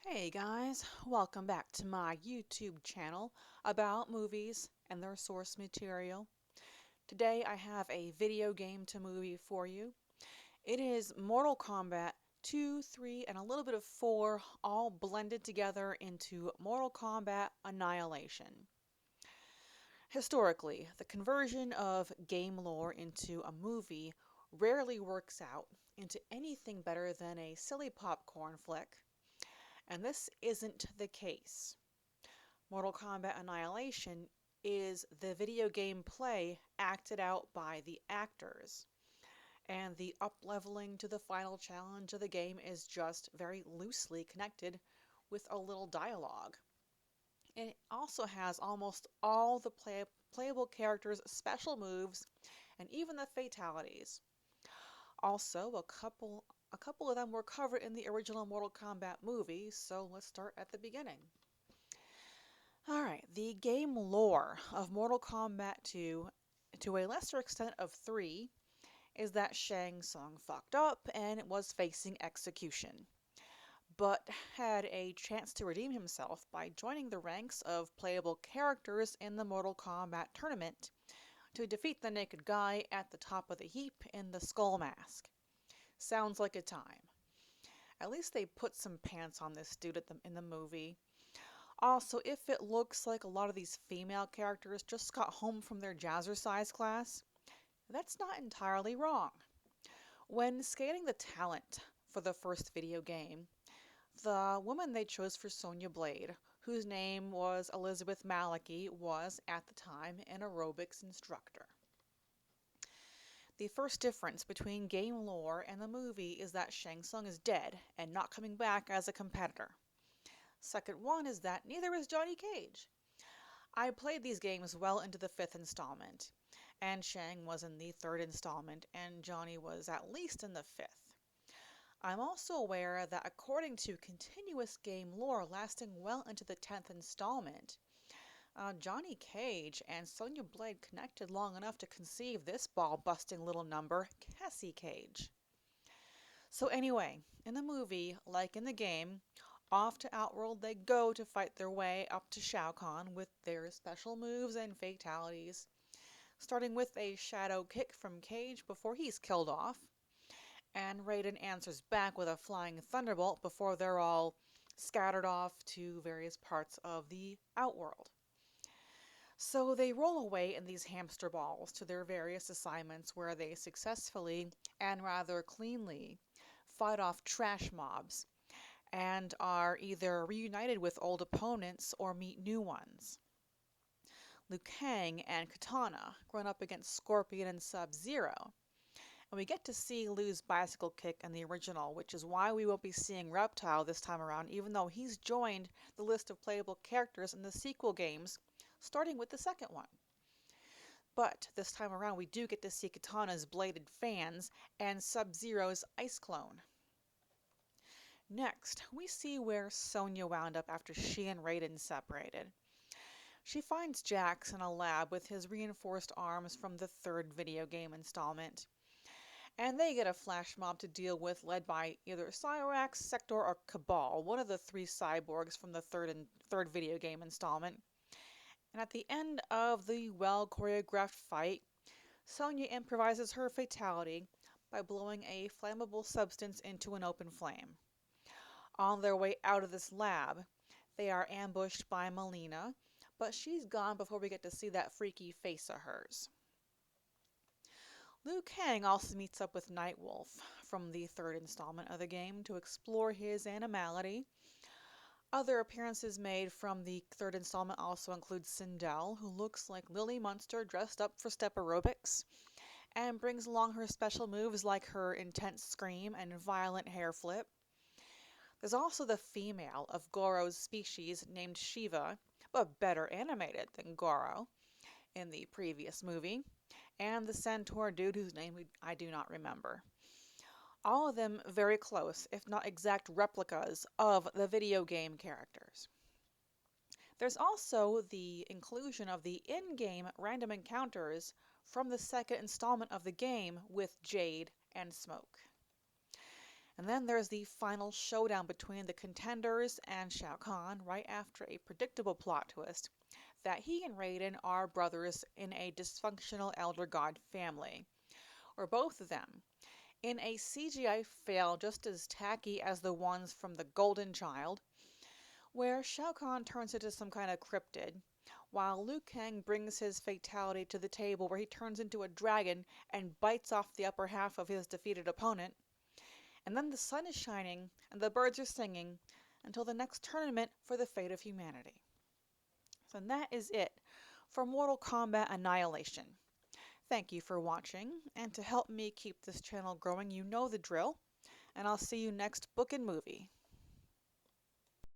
Hey guys, welcome back to my YouTube channel about movies and their source material. Today I have a video game to movie for you. It is Mortal Kombat 2, 3, and a little bit of 4 all blended together into Mortal Kombat Annihilation. Historically, the conversion of game lore into a movie rarely works out into anything better than a silly popcorn flick. And this isn't the case. Mortal Kombat Annihilation is the video game play acted out by the actors, and the up-leveling to the final challenge of the game is just very loosely connected with a little dialogue. And it also has almost all the playable characters' special moves and even the fatalities. Also, a couple of them were covered in the original Mortal Kombat movie, so let's start at the beginning. Alright, the game lore of Mortal Kombat 2, to a lesser extent of 3, is that Shang Tsung fucked up and was facing execution, but had a chance to redeem himself by joining the ranks of playable characters in the Mortal Kombat tournament to defeat the naked guy at the top of the heap in the skull mask. Sounds like a time. At least they put some pants on this dude in the movie. Also, if it looks like a lot of these female characters just got home from their jazzercise class, that's not entirely wrong. When scanning the talent for the first video game, the woman they chose for Sonya Blade, whose name was Elizabeth Maliki, was, at the time, an aerobics instructor. The first difference between game lore and the movie is that Shang Tsung is dead and not coming back as a competitor. Second one is that neither is Johnny Cage. I played these games well into the 5th installment, and Shang was in the 3rd installment, and Johnny was at least in the 5th. I'm also aware that according to continuous game lore lasting well into the 10th installment, Johnny Cage and Sonya Blade connected long enough to conceive this ball-busting little number, Cassie Cage. So anyway, in the movie, like in the game, off to Outworld they go to fight their way up to Shao Kahn with their special moves and fatalities, starting with a shadow kick from Cage before he's killed off, and Raiden answers back with a flying thunderbolt before they're all scattered off to various parts of the Outworld. So they roll away in these hamster balls to their various assignments where they successfully, and rather cleanly, fight off trash mobs, and are either reunited with old opponents or meet new ones. Liu Kang and Katana run up against Scorpion and Sub-Zero, and we get to see Liu's bicycle kick in the original, which is why we won't be seeing Reptile this time around, even though he's joined the list of playable characters in the sequel games, starting with the second one. But this time around we do get to see Katana's bladed fans and Sub-Zero's ice clone. Next, we see where Sonya wound up after she and Raiden separated. She finds Jax in a lab with his reinforced arms from the 3rd video game installment, and they get a flash mob to deal with led by either Cyrax, Sector, or Cabal, one of the 3 cyborgs from the 3rd video game installment. And at the end of the well-choreographed fight, Sonya improvises her fatality by blowing a flammable substance into an open flame. On their way out of this lab, they are ambushed by Melina, but she's gone before we get to see that freaky face of hers. Liu Kang also meets up with Nightwolf from the 3rd installment of the game to explore his animality. Other appearances made from the 3rd installment also include Sindel, who looks like Lily Munster dressed up for step aerobics, and brings along her special moves like her intense scream and violent hair flip. There's also the female of Goro's species named Shiva, but better animated than Goro in the previous movie, and the centaur dude whose name I do not remember. All of them very close, if not exact replicas of the video game characters. There's also the inclusion of the in-game random encounters from the 2nd installment of the game with Jade and Smoke. And then there's the final showdown between the contenders and Shao Kahn right after a predictable plot twist that he and Raiden are brothers in a dysfunctional elder god family, or both of them, in a CGI fail just as tacky as the ones from The Golden Child, where Shao Kahn turns into some kind of cryptid, while Liu Kang brings his fatality to the table where he turns into a dragon and bites off the upper half of his defeated opponent. And then the sun is shining and the birds are singing until the next tournament for the fate of humanity. So that is it for Mortal Kombat Annihilation. Thank you for watching, and to help me keep this channel growing, you know the drill, and I'll see you next book and movie.